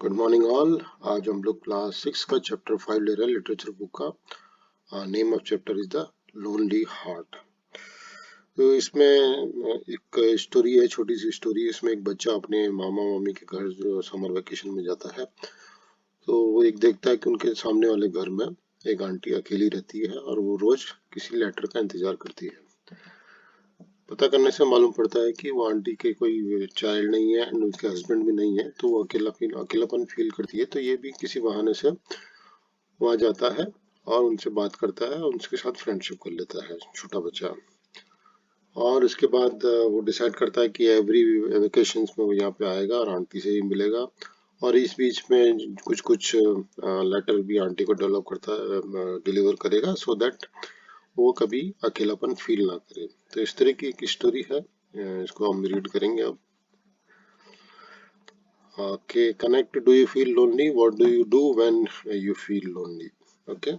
Good morning all. आज हम लोग क्लास 6 का चैप्टर 5 ले रहे हैं, लिटरेचर बुक का। Name of chapter is the lonely heart. तो इसमें एक स्टोरी है, छोटी सी स्टोरी। इसमें एक बच्चा अपने मामा मामी के घर जो समर वेकेशन में जाता है, तो वो एक देखता है कि उनके सामने वाले घर में एक आंटी अकेली रहती है और वो रोज किसी लेटर का इंतजार करती है। पता करने से मालूम पड़ता है कि वो आंटी के कोई चाइल्ड नहीं है, उनके हस्बैंड भी नहीं है, तो वो अकेलापन फील करती है। तो ये भी किसी बहाने से वहां जाता है और उनसे बात करता है और उनके साथ फ्रेंडशिप कर लेता है छोटा बच्चा। और इसके बाद वो डिसाइड करता है कि एवरी वेकेशंस में वो यहाँ पे आएगा और आंटी से ही मिलेगा। और इस बीच में कुछ कुछ लेटर भी आंटी को डेवलप करता डिलीवर करेगा, सो दैट वो कभी अकेलापन फील ना करे। तो इस तरह की एक स्टोरी है, इसको हम रीड करेंगे अब। Okay, connect. Do you feel lonely? What do you do when you feel lonely? Okay,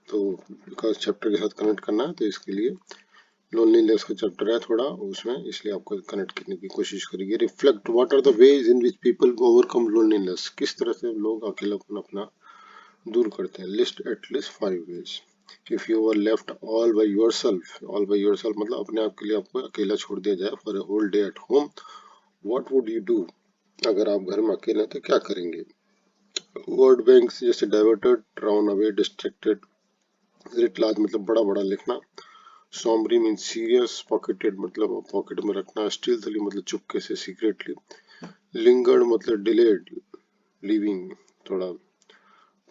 तो बिकॉज चैप्टर के साथ कनेक्ट करना है, तो इसके लिए लोनलीनेस का चैप्टर है थोड़ा उसमें, इसलिए आपको कनेक्ट करने की कोशिश करेंगे। Reflect, what are the ways in which people overcome loneliness? किस तरह से लोग अकेलापन अपना दूर करते हैं। List at least 5 ways. If you are left all by yourself मतलब अपने आप के लिए आपको अकेला छोड़ दिया जाए for a whole day at home, what would you do? अगर आप घर में अकेले हैं तो क्या करेंगे? वर्ड बैंक्स जैसे diverted, drown away, distracted. Write large मतलब बड़ा बड़ा लिखना। Sombrely mean serious. पॉकेटेड मतलब पॉकेट में रखना। स्टीलथली मतलब चुपके से, सीक्रेटली। लिंगर्ड मतलब डिलेड, लिविंग थोड़ा।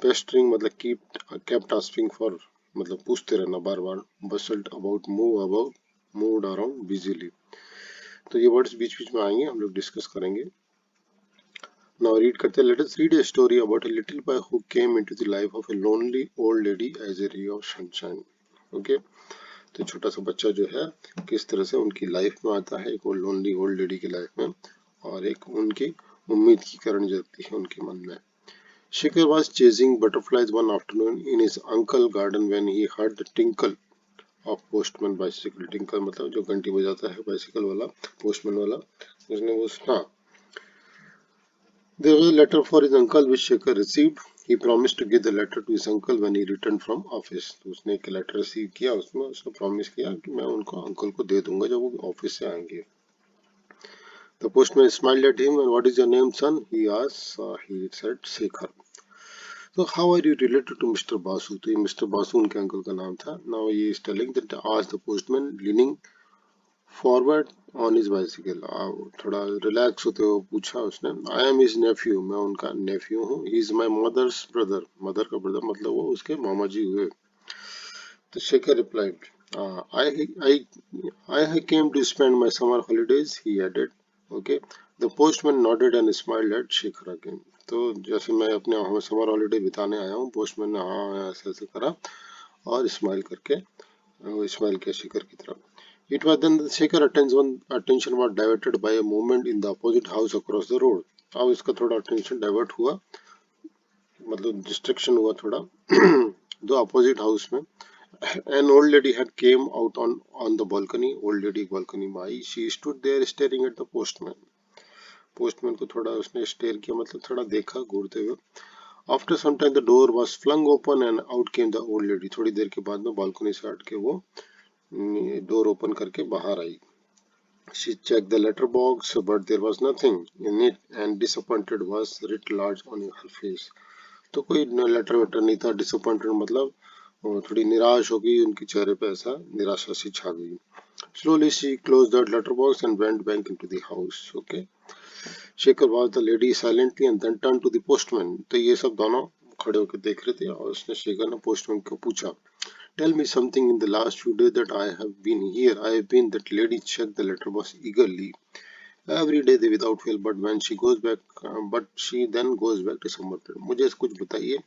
पेस्टरिंग मतलब कीप केप्ट आस्किंग फॉर मतलब पूछते रहना बार बार। Bustled about, move about, moved around बिजीली। तो ये वर्ड्स बीच बीच में आएंगे, हम लोग डिस्कस करेंगे। नाउ रीड करते हैं। Let us read a story about a little boy who came into the life of a lonely old lady as a ray of sunshine. Okay, तो छोटा सा बच्चा जो है किस तरह से उनकी लाइफ में आता है, एक लोनली ओल्ड लेडी की लाइफ में, और एक उनकी उम्मीद की किरण जगती है उनके मन में। Shikhar was chasing butterflies one afternoon in his uncle's garden when he heard the tinkle of postman bicycle. Tinkle मतलब जो घंटी बजाता है बाइसिकल वाला, पोस्टमैन वाला। उसने वो सुना। There was a letter for his uncle which Shekhar received. He promised to give the letter to his uncle when he returned from office. तो उसने एक लेटर रिसीव किया, उसमें उसने प्रॉमिस किया कि मैं उनको अंकल को दे दूंगा जब वो ऑफिस से आएंगे। The postman smiled at him and what is your name, son? He asked. He said Shekhar. So how are you related to Mr. Basu? तो ये मिस्टर बासु उनके अंकल का नाम था। Now he is telling that asked the postman leaning forward on his bicycle. थोड़ा relax होते हुए पूछा उसने। आई एम हिज नेफ्यू, मैं उनका नेफ्यू हूँ। He is my mother's brother, mother का ब्रदर मतलब वो उसके मामा जी हुए। तो Shekhar replied, I I I came to spend my summer holidays, he added. Okay, the postman nodded and smiled at Shekhar again. तो जैसे मैं अपने समर हॉलीडे बिताने आया हूँ, पोस्टमैन ने हाँ ऐसे ऐसे करा और स्माइल करके स्माइल किया शेखर की तरफ। It was then that Shekhar attention was diverted by a movement in the opposite house across the road. अब इसका थोड़ा अटेंशन डाइवर्ट हुआ, मतलब डिस्ट्रैक्शन हुआ थोड़ा। दो अपोजिट हाउस में an old lady had came out on the balcony. Old lady balcony में आई। She stood there staring at the postman. postman को थोड़ा उसने स्टेयर किया मतलब थोड़ा देखा घूरते हुए। After some time the door was flung open and out came the old lady. थोड़ी देर के बाद में बालकनी से हट के वो डोर ओपन करके बाहर आई। She checked the letter box, but there was nothing in it, and disappointed was writ large on her face. तो कोई लेटर वेटर नहीं था। डिसअपॉइंटेड मतलब थोड़ी निराश हो गई, उनके चेहरे पे ऐसा निराशा सी छा गई। Slowly she closed the letter box and went back into the house. Okay. Shekhar watched the lady silently and then turned to the postman. तो ये सब दोनों खड़े होकर देख रहे थे और उसने शेखर ने पोस्टमैन को पूछा, Tell me something in the last few days that I have been here. I have been that lady checked the letterbox eagerly. Every day they without fail, but when she goes back, but she then goes back to summer period. मुझे कुछ बताइए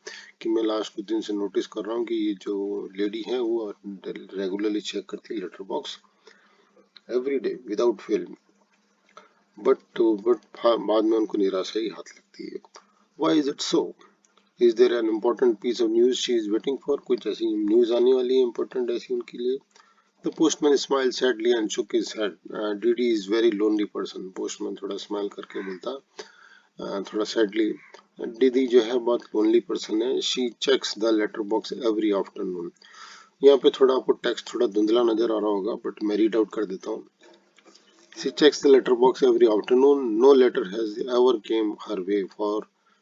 कि मैं last कुछ दिन से notice कर रहा हूँ कि ये जो लेडी है वो रेगुलरली चेक करती है letter box every day without fail, but बाद में उनको निराशा ही हाथ लगती है। Why is it so? Is there an important piece of news she is waiting for? कुछ ऐसी न्यूज आने वाली है इम्पोर्टेंट ऐसी उनके लिए। The postman smiled sadly and shook his head. Didi is very lonely person. Postman थोड़ा smile करके बोलता, थोड़ा सैडली, दीदी जो है बहुत लोनली पर्सन है। She checks the letter box every afternoon. यहाँ पे थोड़ा आपको टेक्स्ट थोड़ा धुंधला नजर आ रहा होगा, बट मैं रीड आउट कर देता हूँ। She checks the letterbox every afternoon. No letter has ever came her way, for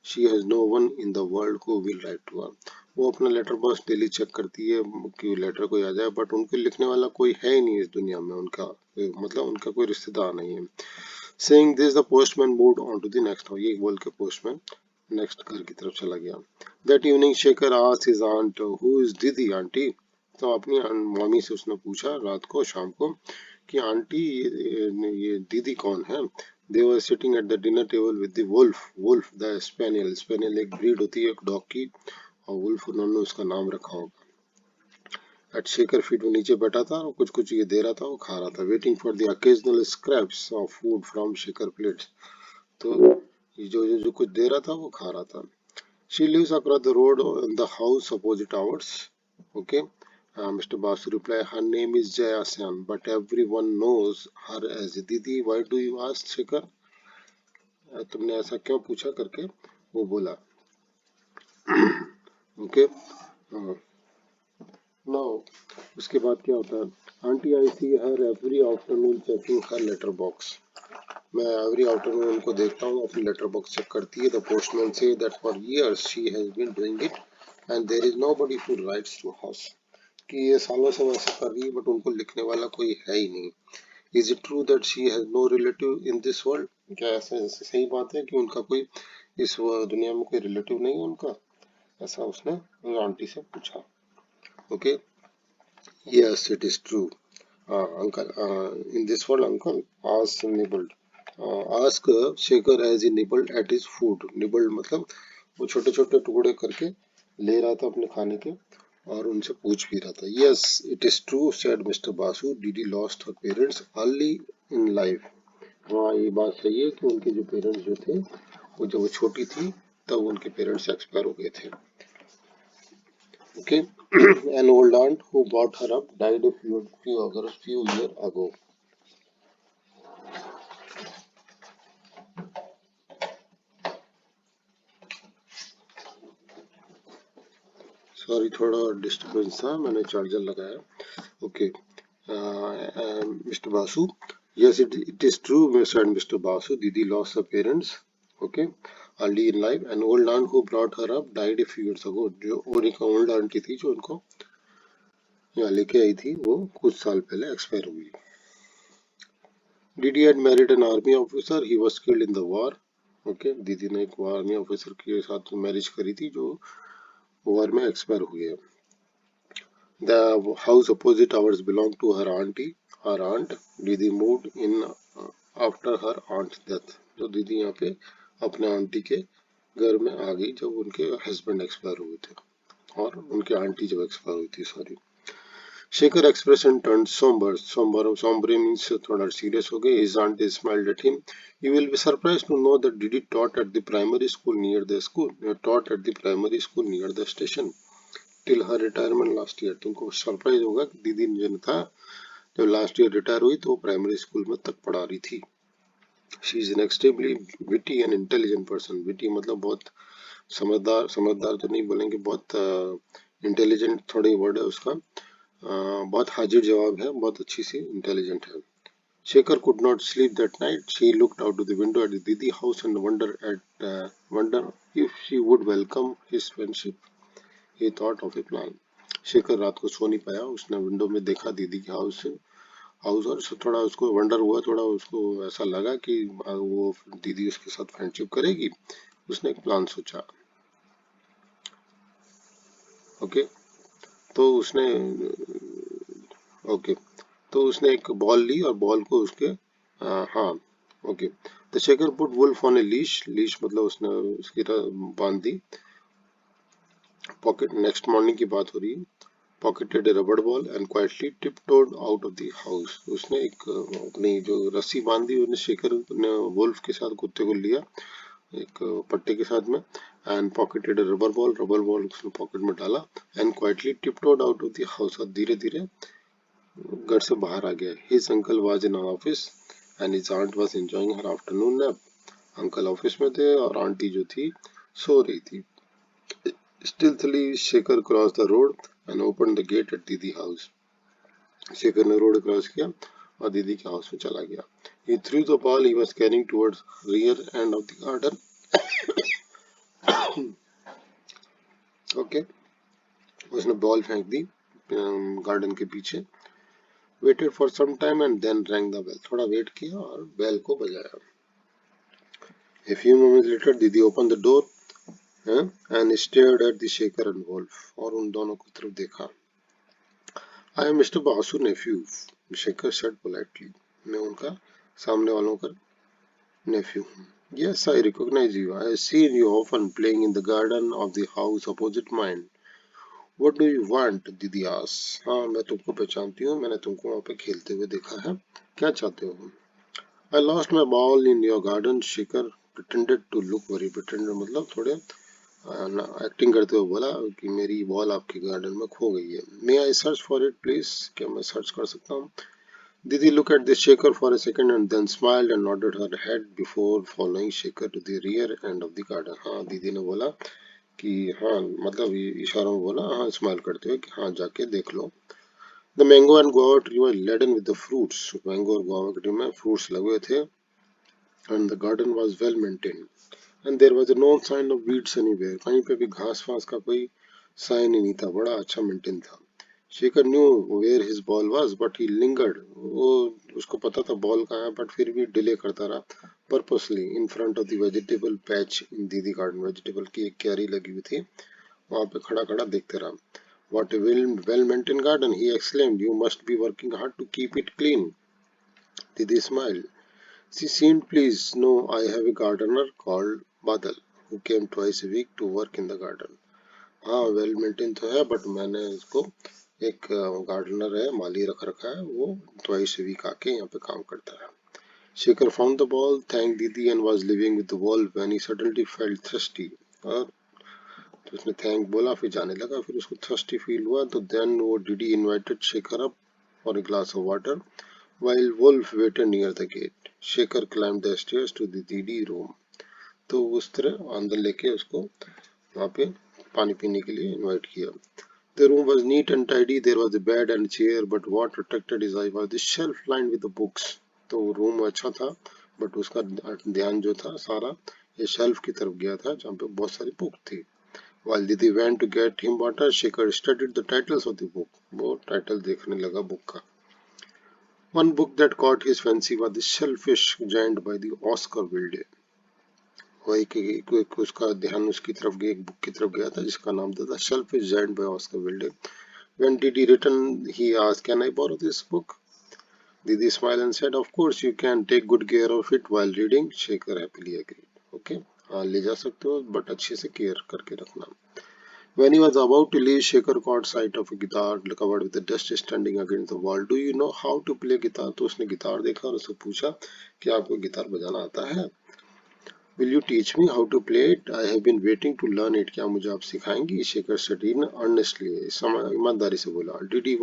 she has no one in the world who will write to her. वो अपना लेटर बॉक्स डेली चेक करती है कि letter कोई आ जाए, but उनको लिखने वाला कोई है ही नहीं इस दुनिया में, उनका मतलब उनका कोई रिश्तेदार नहीं है। Saying this, the postman moved on to the next house. ये बोल के पोस्टमैन नेक्स्ट घर की तरफ चला गया। That evening, Shekhar asked his aunt, "Who is Didi, auntie?" तो अपनी मम्मी से उसने पूछा रात को, शाम को, कि आंटी ये दीदी कौन है। They were sitting at the dinner table with the wolf. Wolf the spaniel, spaniel एक ब्रीड होती है एक डॉग की, और वुल्फ उन्होंने उसका नाम रखा होगा। एट शेकर फीट वो नीचे बैठा था और कुछ कुछ ये दे रहा था, वो खा रहा था। Waiting for the occasional scraps of food from Shekhar plates. तो ये जो कुछ दे रहा था वो खा रहा था। She lives across the road in the house opposite ours. Okay, Mr. Basu replied, "Her name is Jaya Sen, but everyone knows her as Didi. Why do you ask, Shikhar?" तुमने ऐसा क्यों पूछा करके वो बोला। ओके, नाउ उसके बाद क्या होता है। Aunty I see her every afternoon checking her letter box. मैं एवरी आफ्टरनून उनको देखता हूँ, अपनी लेटर बॉक्स चेक करती है। द पोस्टमैन से that for years she has been doing it and there is nobody who writes to her, कि ये सालों से वैसे कर रही है, बट उनको लिखने वाला कोई है ही नहीं। Is it true that she has no relative in this world? क्या ऐसे सही बात है कि उनका कोई इस दुनिया में कोई रिलेटिव नहीं है उनका? ऐसा उसने आंटी से पूछा। Okay, yes it is true uncle, in this world uncle, ask nibbled, ask Shekhar as he nibbled at his food. Nibbled मतलब वो छोटे छोटे टुकड़े करके ले रहा था अपने खाने के, और उनसे पूछ भी रहा था। Yes it is true said mister Basu, DD lost her parents early in life. हाँ ये बात सही है कि उनके जो पेरेंट्स जो थे, वो जब वो छोटी थी तब उनके पेरेंट्स एक्सपायर हो गए थे। Okay, an old aunt who bought her up died a few years ago. Sorry थोड़ा डिस्टर्बेंस था, मैंने चार्जर लगाया। Okay, mister Basu, yes it is true said Mr. Basu, Didi lost her parents, okay, early in life. An old aunt who brought her up died a few years ago. जो और एक old aunty थी जो उनको यहाँ लेके आई थी, वो कुछ साल पहले एक्सपायर हुई। Didi had married an army officer, he was killed in the war. Okay, दीदी ने एक आर्मी ऑफिसर के साथ मैरिज करी थी जो वॉर में एक्सपायर हुए हैं। The house opposite ours belonged to her auntie, her aunt. Didi moved in after her aunt's death. तो दीदी यहाँ पे अपने आंटी के घर में आ गई जब उनके हस्बैंड एक्सपायर हुए थे, और उनके आंटी जब एक्सपायर हुई थी, sorry. Shekhar expression turn somber. Somber means थोड़ा सीरियस हो गए। His aunt smiled at him. You will be surprised to know that Didi taught at the primary school near the station till her retirement last year. तुमको surprise होगा कि दीदी ने जो था, जब लास्ट ईयर रिटायर हुई तो वो प्राइमरी स्कूल में तक पढ़ा रही थी। She is an extremely witty and intelligent person. Witty मतलब बहुत समझदार, समझदार तो नहीं बोलेंगे, बहुत इंटेलिजेंट थोड़ी वर्ड है उसका, बहुत हाजिर जवाब है, बहुत अच्छी सी इंटेलिजेंट है। Shekhar could not sleep that night. She looked out of the window at the Didi house and wonder if she would welcome his friendship. He thought of a plan. Shekhar रात को सो नहीं पाया, उसने विंडो में देखा दीदी के हाउस और थोड़ा उसको वंडर हुआ, थोड़ा उसको ऐसा लगा कि वो दीदी उसके साथ फ्रेंडशिप करेगी। उसने एक प्लान सोचा। ओके, तो उसने ओके तो उसने एक बॉल ली और बॉल को उसके हाँ okay, the Shekhar put wolf on a leash. Leash मतलब उसने उसकी बांध दी। पॉकेट, नेक्स्ट मॉर्निंग की बात हो रही है। Pocketed a rubber ball and quietly tiptoed out of the house. उसने एक अपनी जो रस्सी बांधी, उसने शेखर ने वुल्फ के साथ कुत्ते को लिया एक पट्टे के साथ में, and pocketed a rubber ball, rubber ball उसने पॉकेट में डाला, and quietly tiptoed out of the house, और धीरे धीरे घर से बाहर आ गया। His uncle was in office and his aunt was enjoying her afternoon nap. Uncle office में थे और आंटी जो थी सो रही थी। Stealthily, Shekhar cross the road and open the gate at दीदी हाउस। शेखर ने रोड क्रॉस किया और दीदी के हाउस में चला गया। He threw the ball he was carrying towards rear end of the garden. Okay, उसने बॉल फेंक दी गार्डन के पीछे। Waited for some time and then rang the bell. थोड़ा वेट किया और बेल को बजाया। A few moments later, दीदी opened the door and stared at the Shaker and Wolf और उन दोनों की तरफ देखा। I am Mr. Basu nephew, Shaker said politely. मैं उनका सामने वालों का nephew हूँ। Yes, I recognize you. I have seen you often playing in the garden of the house opposite mine. What do you want? दीदी asked. हाँ, मैं तुमको पहचानती हूँ, मैंने तुमको वहाँ पे खेलते हुए देखा है। क्या चाहते हो? I lost my ball in your garden. Shaker pretended to look very pretended मतलब थोड़े एक्टिंग करते हुए बोला कि मेरी बॉल आपके गार्डन में खो गई है। May I search for it please, क्या मैं सर्च कर सकता हूँ? Didi look at the Shekhar for a second and then smiled and nodded her head before following Shekhar to the rear end of the garden. हाँ, दीदी ने बोला कि हाँ, मतलब इशारों में बोला, हाँ स्माइल करते हुए कि हाँ जाके देख लो। The mango and guava tree was laden with the fruits. Mango और गुआवा के ट्री में फ्रूट्स लगे हुए थे and the garden was well maintained and there was no sign of weeds anywhere. कहीं पे भी घास फास का कोई साइन ही नहीं था, बड़ा अच्छा मेंटेन था। Shekhar knew where his ball was but he lingered. वो उसको पता था बॉल कहाँ है बट फिर भी डिले करता रहा purposely in front of the vegetable patch in Didi garden. Vegetable की एक क्यारी लगी हुई थी, वहां पे खड़ा खड़ा देखते रहा। What a well maintained garden, he exclaimed. You must be working hard to keep it clean. Didi smiled. She seemed pleased. No, I have a gardener called Badal who came twice a week to work in the garden. हाँ, well maintain तो है but मैंने इसको एक gardener है, माली रख रखा है, वो ट्वाइस a week आके यहाँ पे काम करता है। Shaker found the ball, thanked Didi and was leaving with the ball when he suddenly felt thirsty. और तो उसने थैंक बोला फिर जाने लगा, फिर उसको थर्स्टी फील हुआ तो देन वो DD invited Shekhar up for a glass of water while Wolf waited near the gate. Shaker climbed the stairs to the DD room. तो उस तरह अंदर लेके उसको वहाँ पे पानी पीने के लिए इनवाइट किया। The room was neat and tidy. There was a bed and chair, but what attracted his eye was the shelf lined with the books. तो रूम अच्छा था, बट उसका ध्यान जो था सारा ये शेल्फ की तरफ गया था जहाँ पे बहुत सारी बुक थी। While Didi went to get him water, Shaker studied the titles of the book. वो टाइटल देखने लगा बुक का। One book that caught his fancy was The Shellfish Giant by the Oscar Wilde. वो एक उसका ध्यान उसकी तरफ गया, एक बुक की तरफ गया था जिसका नाम था The Shellfish Giant by Oscar Wilde. When Didi returned, he asked, "Can I borrow this book?" Didi smiled and said, "Of course you can. Take good care of it while reading." Shaker happily agreed. Okay, हाँ ले जा सकते हो but अच्छे से care करके रखना। When he was about to leave, Shaker caught sight of a guitar covered with dust standing against the wall. Do you know how to play guitar? तो उसने गिटार देखा और उससे पूछा कि आपको गिटार बजाना आता है? Will you teach me how to play it? I have been waiting to learn it. क्या मुझे आप सिखाएंगी? Shaker said earnestly. ईमानदारी से बोला। Didi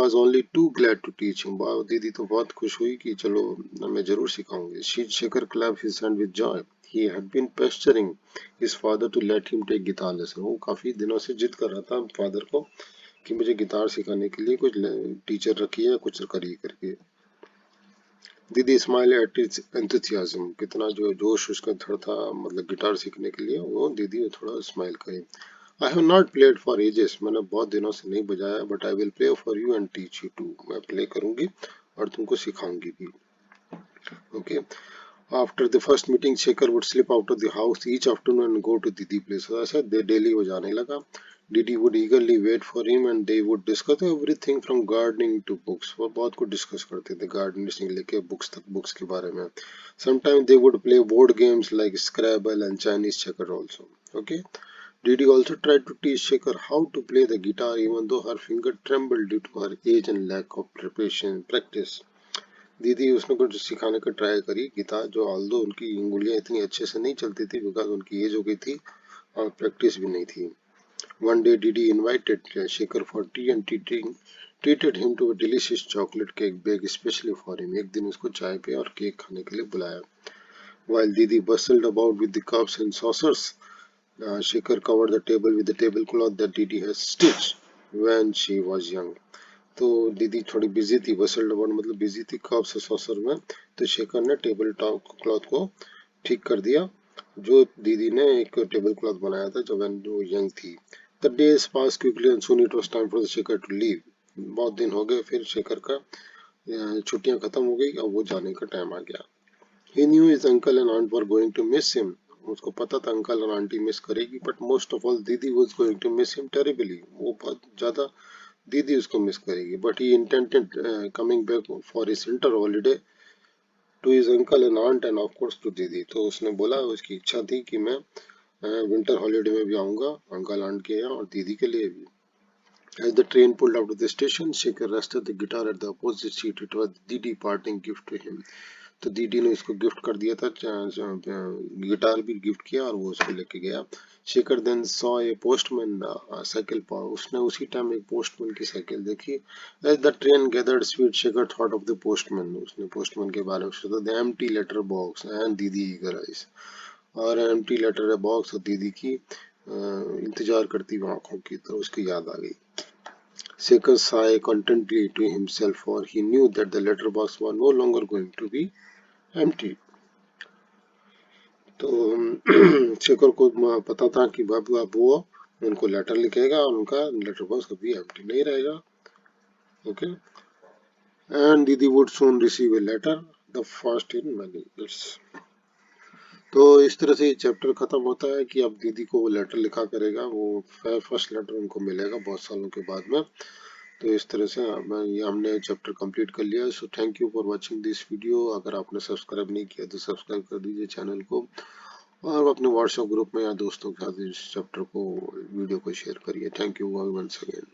was only too glad to teach him. दीदी तो बहुत खुश हुई कि चलो मैं जरूर सिखाऊंगी। Shaker clapped his hand with joy. He had been pestering his father to let him take guitar lesson. वो काफी दिनों से जिद कर रहा था फादर को कि मुझे गिटार सिखाने के लिए कुछ टीचर रखिए, कुछ करिए करके। दीदी स्माइल एट इट्स एंथुसियाज्म, कितना जो जोश उसका धड़ था मतलब गिटार सीखने के लिए, वो दीदी थोड़ा स्माइल करी। I have not played for ages, मैंने बहुत दिनों से नहीं बजाया, but I will play for you and teach you too, मैं प्ले करूंगी और तुमको सिखाऊंगी भी। Okay, after the first meeting Shekhar would slip out of the house each afternoon and go to दीदी प्लेस। ऐसा दे डेली वो जाने लगा। Didi would eagerly wait for him and they would discuss everything from gardening to books. वो बहुत कुछ discuss करते थे गार्डनिंग से लेके बुक्स तक, बुक्स के बारे में। Sometimes they would play board games like Scrabble and Chinese checker also. Okay. Didi also tried to teach Shekhar how to play the guitar even though her finger trembled due to her age and lack of preparation practice. दीदी उसने कुछ सिखाने का try करी guitar, जो although उनकी उंगलियां इतनी अच्छे से नहीं चलती थी बिकॉज उनकी एज हो गई थी और प्रैक्टिस भी नहीं थी। One day Didi invited Shekhar for tea and teaching treated him to a delicious chocolate cake baked especially for him. एक दिन उसको चाय पे और केक खाने के लिए बुलाया. While Didi bustled about with the cups and saucers, Shekhar covered the table with the tablecloth that Didi had stitched when she was young. तो दीदी थोड़ी बिजी थी, बसल्ड अबाउट मतलब बिजी थी कप्स और सॉसर में, तो शेखर ने टेबल टॉप क्लॉथ को ठीक कर दिया जो दीदी ने एक टेबल क्लॉथ बनाया था जब वो यंग थी. The days pass quickly and soon it was time for the Shekhar to leave. बहुत दिन हो गए, फिर शेखर का छुट्टियां खत्म हो गई, अब वो जाने का टाइम आ गया. He knew his uncle and aunt were going to miss him. उसको पता था अंकल और आंटी मिस करेगी, but most of all Didi was going to miss him terribly. वो बहुत ज्यादा दीदी उसको मिस करेगी. But he intended coming back for his winter holiday to his uncle and aunt and of course to Didi. तो उसने बोला, उसकी इच्छा थी कि मैं विंटर हॉलीडे में भी आऊंगा अंकल आंट के यहाँ और दीदी के लिए भी. As the train pulled out of the station, Shekhar rested the guitar at the opposite seat. It was Didi parting gift to him. तो दीदी ने उसको गिफ्ट कर दिया था, गिटार भी गिफ्ट किया और वो उसको लेके गया. Shekhar then saw a postman cycle पर. उसने उसी टाइम एक पोस्टमैन की साइकिल देखी. As the train gathered speed Shekhar thought of the postman. उसने पोस्टमैन के बारे में सोचा. The empty letter box and didi eager eyes. और एम्प्टी लेटर बॉक्स और दीदी की इंतजार करती हुई आंखों की, तो उसकी याद आ गई. Shekhar sighed contentedly to himself, for he knew that the letterbox was no longer going to be empty. तो शेखर को पता था कि बाबू अब वो उनको लेटर लिखेगा और उनका लेटर बॉक्स कभी एम्प्टी नहीं रहेगा. Okay, and didi would soon receive a letter, the first in many years. तो इस तरह से ये चैप्टर खत्म होता है कि अब दीदी को वो लेटर लिखा करेगा, वो फर्स्ट लेटर उनको मिलेगा बहुत सालों के बाद में. तो इस तरह से ये हमने चैप्टर कंप्लीट कर लिया. So thank you for watching this video. अगर आपने सब्सक्राइब नहीं किया तो सब्सक्राइब कर दीजिए चैनल को, और अपने व्हाट्सएप ग्रुप में या दोस्तों के साथ इस चैप्टर को वीडियो को शेयर करिए. Thank you once again.